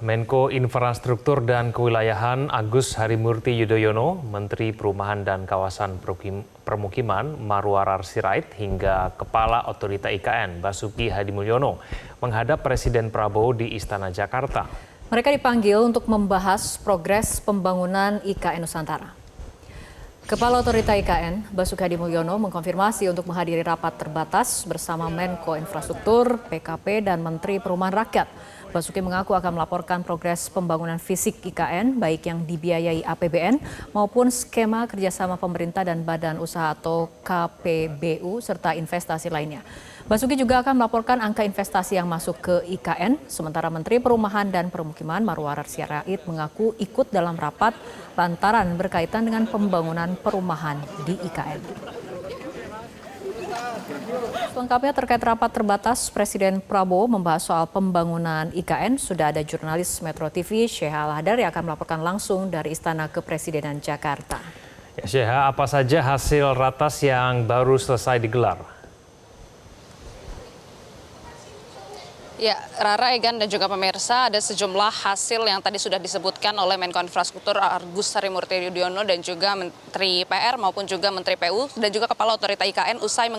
Menko Infrastruktur dan Kewilayahan Agus Harimurti Yudhoyono, Menteri Perumahan dan Kawasan Permukiman Marwarar Sirait hingga Kepala Otorita IKN Basuki Hadimulyono menghadap Presiden Prabowo di Istana Jakarta. Mereka dipanggil untuk membahas progres pembangunan IKN Nusantara. Kepala Otorita IKN Basuki Hadimulyono mengkonfirmasi untuk menghadiri rapat terbatas bersama Menko Infrastruktur, PKP, dan Menteri Perumahan Rakyat. Basuki mengaku akan melaporkan progres pembangunan fisik IKN, baik yang dibiayai APBN maupun skema kerjasama pemerintah dan badan usaha atau KPBU serta investasi lainnya. Basuki juga akan melaporkan angka investasi yang masuk ke IKN, sementara Menteri Perumahan dan Permukiman Marwarar Sirait mengaku ikut dalam rapat lantaran berkaitan dengan pembangunan perumahan di IKN. Selengkapnya terkait rapat terbatas, Presiden Prabowo membahas soal pembangunan IKN. Sudah ada jurnalis Metro TV, Sheha Al-Hadar, yang akan melaporkan langsung dari Istana Kepresidenan Jakarta. Ya, Sheha, apa saja hasil ratas yang baru selesai digelar? Ya, Rara, Egan, dan juga pemirsa, ada sejumlah hasil yang tadi sudah disebutkan oleh Menko Infrastruktur Agus Harimurti Yudhoyono dan juga Menteri PR maupun juga Menteri PU dan juga Kepala Otorita IKN usai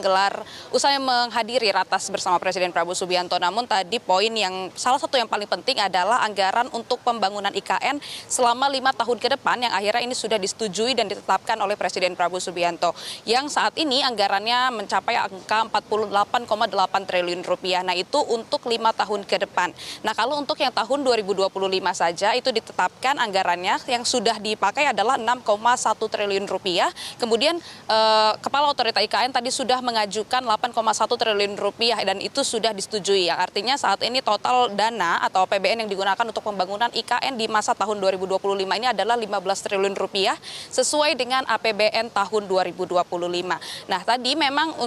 menghadiri ratas bersama Presiden Prabowo Subianto. Namun tadi poin yang salah satu yang paling penting adalah anggaran untuk pembangunan IKN selama 5 tahun ke depan yang akhirnya ini sudah disetujui dan ditetapkan oleh Presiden Prabowo Subianto. Yang saat ini anggarannya mencapai angka 48,8 triliun rupiah. Nah, itu untuk 5 tahun ke depan. Nah, kalau untuk yang tahun 2025 saja itu ditetapkan anggarannya yang sudah dipakai adalah 6,1 triliun rupiah. Kemudian Kepala Otorita IKN tadi sudah mengajukan 8,1 triliun rupiah dan itu sudah disetujui. Yang artinya saat ini total dana atau APBN yang digunakan untuk pembangunan IKN di masa tahun 2025 ini adalah 15 triliun rupiah sesuai dengan APBN tahun 2025. Nah, tadi memang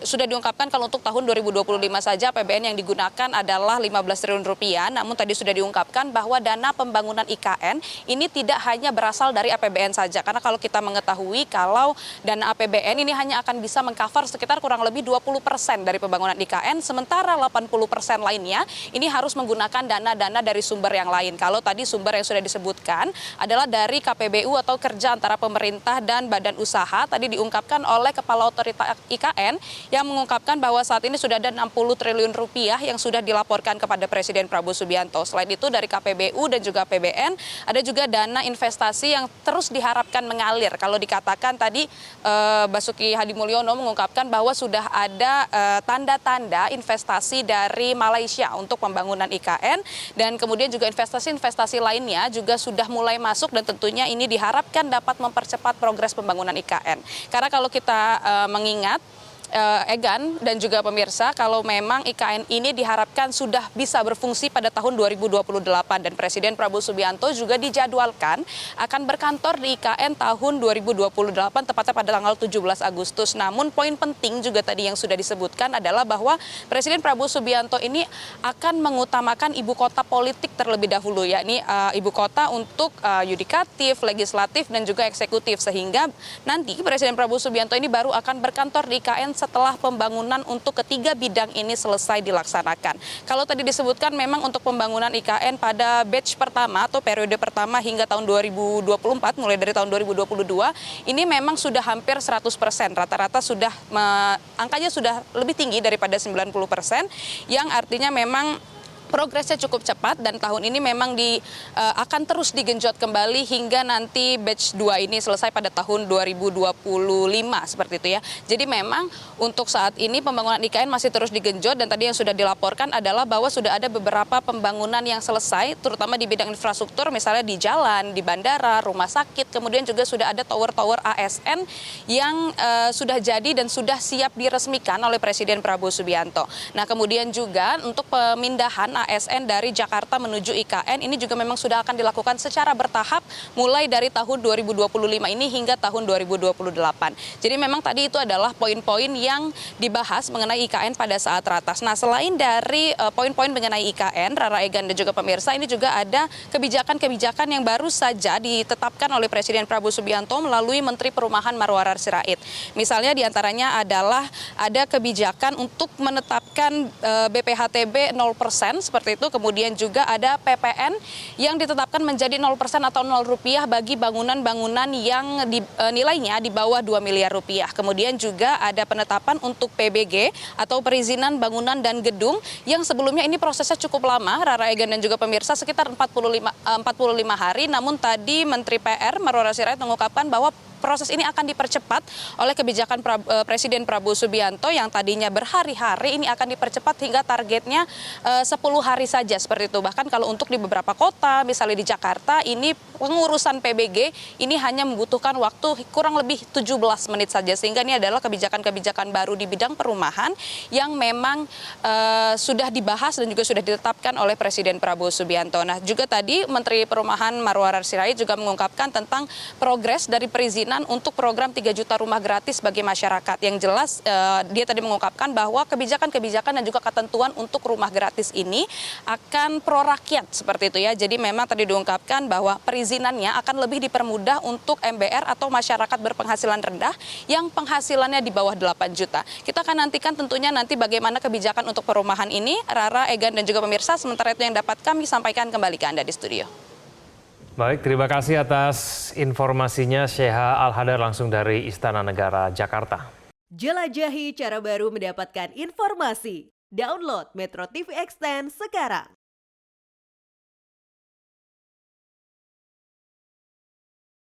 sudah diungkapkan kalau untuk tahun 2025 saja APBN yang digunakan adalah 15 triliun rupiah, namun tadi sudah diungkapkan bahwa dana pembangunan IKN ini tidak hanya berasal dari APBN saja, karena kalau kita mengetahui kalau dana APBN ini hanya akan bisa mengcover sekitar kurang lebih 20% dari pembangunan IKN, sementara 80% lainnya ini harus menggunakan dana-dana dari sumber yang lain. Kalau tadi sumber yang sudah disebutkan adalah dari KPBU atau kerja antara pemerintah dan badan usaha, tadi diungkapkan oleh Kepala Otorita IKN yang mengungkapkan bahwa saat ini sudah ada 60 triliun rupiah yang sudah dilaporkan kepada Presiden Prabowo Subianto. Selain itu dari KPBU dan juga APBN ada juga dana investasi yang terus diharapkan mengalir. Kalau dikatakan tadi Basuki Hadimulyono mengungkapkan bahwa sudah ada tanda-tanda investasi dari Malaysia untuk pembangunan IKN dan kemudian juga investasi-investasi lainnya juga sudah mulai masuk dan tentunya ini diharapkan dapat mempercepat progres pembangunan IKN. Karena kalau kita mengingat Egan dan juga pemirsa, kalau memang IKN ini diharapkan sudah bisa berfungsi pada tahun 2028 dan Presiden Prabowo Subianto juga dijadwalkan akan berkantor di IKN tahun 2028 tepatnya pada tanggal 17 Agustus. Namun poin penting juga tadi yang sudah disebutkan adalah bahwa Presiden Prabowo Subianto ini akan mengutamakan ibu kota politik terlebih dahulu, yakni ibu kota untuk yudikatif, legislatif dan juga eksekutif, sehingga nanti Presiden Prabowo Subianto ini baru akan berkantor di IKN setelah pembangunan untuk ketiga bidang ini selesai dilaksanakan. Kalau tadi disebutkan memang untuk pembangunan IKN pada batch pertama atau periode pertama hingga tahun 2024, mulai dari tahun 2022, ini memang sudah hampir 100%. Rata-rata sudah, angkanya sudah lebih tinggi daripada 90%, yang artinya memang progresnya cukup cepat dan tahun ini memang akan terus digenjot kembali hingga nanti batch 2 ini selesai pada tahun 2025 seperti itu ya. Jadi memang untuk saat ini pembangunan IKN masih terus digenjot dan tadi yang sudah dilaporkan adalah bahwa sudah ada beberapa pembangunan yang selesai terutama di bidang infrastruktur, misalnya di jalan, di bandara, rumah sakit, kemudian juga sudah ada tower-tower ASN yang sudah jadi dan sudah siap diresmikan oleh Presiden Prabowo Subianto. Nah, kemudian juga untuk pemindahan ASN dari Jakarta menuju IKN ini juga memang sudah akan dilakukan secara bertahap mulai dari tahun 2025 ini hingga tahun 2028. Jadi memang tadi itu adalah poin-poin yang dibahas mengenai IKN pada saat ratas. Nah, selain dari poin-poin mengenai IKN, Rara, Egan, dan juga pemirsa, ini juga ada kebijakan-kebijakan yang baru saja ditetapkan oleh Presiden Prabowo Subianto melalui Menteri Perumahan Marwarar Sirait. Misalnya diantaranya adalah ada kebijakan untuk menetapkan BPHTB 0% seperti itu. Kemudian juga ada PPN yang ditetapkan menjadi 0% atau 0 rupiah bagi bangunan-bangunan yang nilainya di bawah 2 miliar rupiah. Kemudian juga ada penetapan untuk PBG atau perizinan bangunan dan gedung yang sebelumnya ini prosesnya cukup lama, Rara, Egan dan juga pemirsa, sekitar 45 hari. Namun tadi Menteri PR Marwarar Sirait mengungkapkan bahwa proses ini akan dipercepat oleh kebijakan Presiden Prabowo Subianto yang tadinya berhari-hari, ini akan dipercepat hingga targetnya 10 hari saja seperti itu. Bahkan kalau untuk di beberapa kota, misalnya di Jakarta, ini pengurusan PBG ini hanya membutuhkan waktu kurang lebih 17 menit saja. Sehingga ini adalah kebijakan-kebijakan baru di bidang perumahan yang memang sudah dibahas dan juga sudah ditetapkan oleh Presiden Prabowo Subianto. Nah, juga tadi Menteri Perumahan Marwarar Sirait juga mengungkapkan tentang progres dari perizinan untuk program 3 juta rumah gratis bagi masyarakat. Yang jelas dia tadi mengungkapkan bahwa kebijakan-kebijakan dan juga ketentuan untuk rumah gratis ini akan pro rakyat seperti itu ya. Jadi memang tadi diungkapkan bahwa perizinannya akan lebih dipermudah untuk MBR atau masyarakat berpenghasilan rendah yang penghasilannya di bawah 8 juta. Kita akan nantikan tentunya nanti bagaimana kebijakan untuk perumahan ini, Rara, Egan dan juga pemirsa. Sementara itu yang dapat kami sampaikan kembali ke Anda di studio. Baik, terima kasih atas informasinya Sheha Al-Hadar langsung dari Istana Negara, Jakarta. Jelajahi cara baru mendapatkan informasi. Download Metro TV Extend sekarang.